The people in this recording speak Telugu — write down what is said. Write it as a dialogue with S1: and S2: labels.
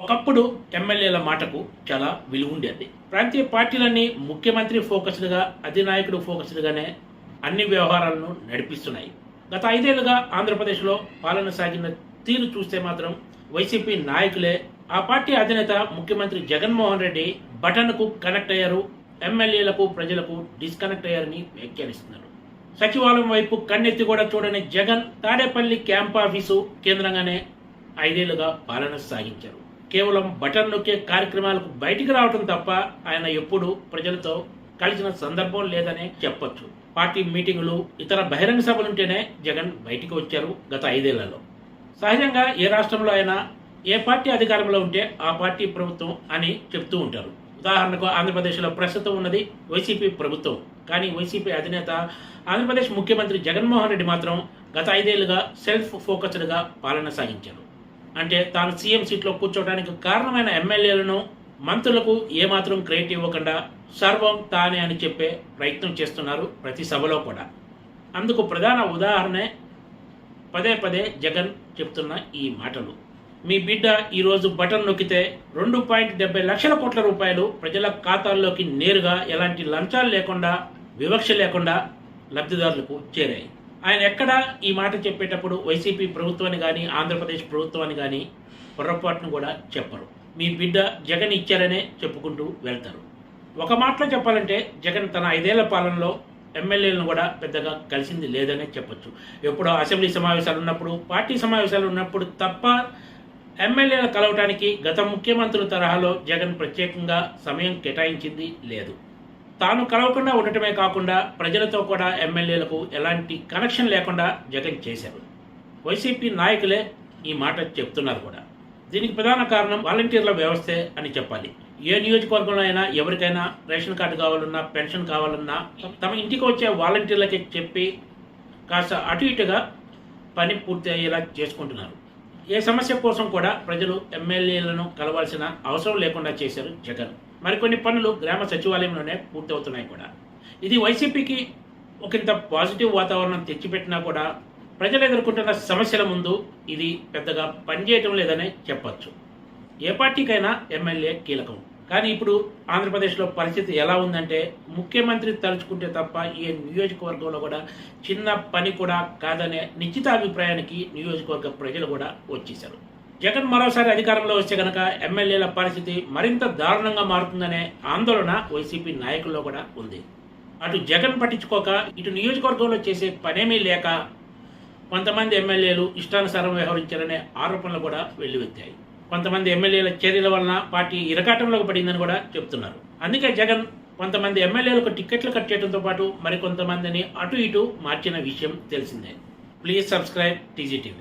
S1: ఒకప్పుడు ఎమ్మెల్యేల మాటకు చాలా విలువ ఉండేది. ప్రాంతీయ పార్టీలన్నీ ముఖ్యమంత్రి ఫోకస్డ్గా, అధినాయకుడు ఫోకస్డ్గానే అన్ని వ్యవహారాలను నడిపిస్తున్నాయి. గత 5 ఏళ్లుగా ఆంధ్రప్రదేశ్లో పాలన సాగిన తీరు చూస్తే మాత్రం వైసీపీ నాయకులే, ఆ పార్టీ అధినేత ముఖ్యమంత్రి జగన్మోహన్ రెడ్డి బటన్కు కనెక్ట్ అయ్యారు, ఎమ్మెల్యేలకు ప్రజలకు డిస్కనెక్ట్ అయ్యారని వ్యాఖ్యానిస్తున్నారు. సచివాలయం వైపు కన్నెత్తి కూడా చూడని జగన్ తాడేపల్లి క్యాంప్ ఆఫీసు కేంద్రంగానే 5 ఏళ్లుగా పాలన సాగించారు. కేవలం బటన్ నొక్కే కార్యక్రమాలకు బయటికి రావడం తప్ప ఆయన ఎప్పుడూ ప్రజలతో కలిసిన సందర్భం లేదనే చెప్పొచ్చు. పార్టీ మీటింగులు, ఇతర బహిరంగ సభలుంటేనే జగన్ బయటికి వచ్చారు గత 5 ఏళ్లలో. సహజంగా ఏ రాష్ట్రంలో అయినా ఏ పార్టీ అధికారంలో ఉంటే ఆ పార్టీ ప్రభుత్వం అని చెప్తూ ఉంటారు. ఉదాహరణకు ఆంధ్రప్రదేశ్లో ప్రస్తుతం ఉన్నది వైసీపీ ప్రభుత్వం. కానీ వైసీపీ అధినేత ఆంధ్రప్రదేశ్ ముఖ్యమంత్రి జగన్మోహన్ రెడ్డి మాత్రం గత 5 ఏళ్లుగా సెల్ఫ్ ఫోకస్డ్గా పాలన సాగించారు. అంటే తాను సీఎం సీట్లో కూర్చోవడానికి కారణమైన ఎమ్మెల్యేలను, మంత్రులకు ఏమాత్రం క్రెడిట్ ఇవ్వకుండా సర్వం తానే అని చెప్పే ప్రయత్నం చేస్తున్నారు ప్రతి సభలో కూడా. అందుకు ప్రధాన ఉదాహరణే పదే పదే జగన్ చెప్తున్న ఈ మాటలు. మీ బిడ్డ ఈరోజు బటన్ నొక్కితే 2.70 లక్షల కోట్ల రూపాయలు ప్రజల ఖాతాల్లోకి నేరుగా, ఎలాంటి లంచాలు లేకుండా, వివక్ష లేకుండా లబ్ధిదారులకు చేరాయి. ఆయన ఎక్కడ ఈ మాట చెప్పేటప్పుడు వైసీపీ ప్రభుత్వాన్ని కానీ, ఆంధ్రప్రదేశ్ ప్రభుత్వాన్ని కానీ పొరపాటును కూడా చెప్పరు. మీ బిడ్డ జగన్ ఇచ్చారనే చెప్పుకుంటూ వెళ్తారు. ఒక మాటలో చెప్పాలంటే జగన్ తన 5 ఏళ్ల పాలనలో ఎమ్మెల్యేలను కూడా పెద్దగా కలిసింది లేదనే చెప్పొచ్చు. ఎప్పుడో అసెంబ్లీ సమావేశాలు ఉన్నప్పుడు, పార్టీ సమావేశాలు ఉన్నప్పుడు తప్ప ఎమ్మెల్యేలు కలవటానికి గత ముఖ్యమంత్రుల తరహాలో జగన్ ప్రత్యేకంగా సమయం కేటాయించింది లేదు. తాను కలవకుండా ఉండటమే కాకుండా ప్రజలతో కూడా ఎమ్మెల్యేలకు ఎలాంటి కనెక్షన్ లేకుండా జగన్ చేశారు. వైసీపీ నాయకులే ఈ మాట చెప్తున్నారు కూడా. దీనికి ప్రధాన కారణం వాలంటీర్ల వ్యవస్థే అని చెప్పాలి. ఏ నియోజకవర్గంలో అయినా ఎవరికైనా రేషన్ కార్డు కావాలన్నా, పెన్షన్ కావాలన్నా తమ ఇంటికి వచ్చే వాలంటీర్లకి చెప్పి కాస్త అటు ఇటుగా పని పూర్తి అయ్యేలా చేసుకుంటున్నారు. ఏ సమస్య కోసం కూడా ప్రజలు ఎమ్మెల్యేలను కలవాల్సిన అవసరం లేకుండా చేశారు జగన్. మరికొన్ని పనులు గ్రామ సచివాలయంలోనే పూర్తవుతున్నాయి కూడా. ఇది వైసీపీకి ఒకంత పాజిటివ్ వాతావరణం తెచ్చిపెట్టినా కూడా ప్రజలు ఎదుర్కొంటున్న సమస్యల ముందు ఇది పెద్దగా పనిచేయటం లేదనే చెప్పచ్చు. ఏ పార్టీకైనా ఎమ్మెల్యే కీలకం. కానీ ఇప్పుడు ఆంధ్రప్రదేశ్లో పరిస్థితి ఎలా ఉందంటే, ముఖ్యమంత్రి తలుచుకుంటే తప్ప ఏ నియోజకవర్గంలో కూడా చిన్న పని కూడా కాదనే నిశ్చిత అభిప్రాయానికి నియోజకవర్గ ప్రజలు కూడా వచ్చేశారు. జగన్ మరోసారి అధికారంలో వస్తే గనక ఎమ్మెల్యేల పరిస్థితి మరింత దారుణంగా మారుతుందనే ఆందోళన వైసీపీ నాయకుల్లో కూడా ఉంది. అటు జగన్ పట్టించుకోక, ఇటు నియోజకవర్గంలో చేసే పనేమీ లేక కొంతమంది ఎమ్మెల్యేలు ఇష్టానుసారం వ్యవహరించారనే ఆరోపణలు కూడా వెల్లువెత్తాయి. కొంతమంది ఎమ్మెల్యేల చర్యల వలన పార్టీ ఇరకాటంలోకి పడిందని కూడా చెప్తున్నారు. అందుకే జగన్ కొంతమంది ఎమ్మెల్యేలకు టికెట్లు కట్ చేయడంతో పాటు మరికొంతమందిని అటు ఇటు మార్చిన విషయం తెలిసిందే. Please subscribe TGTV.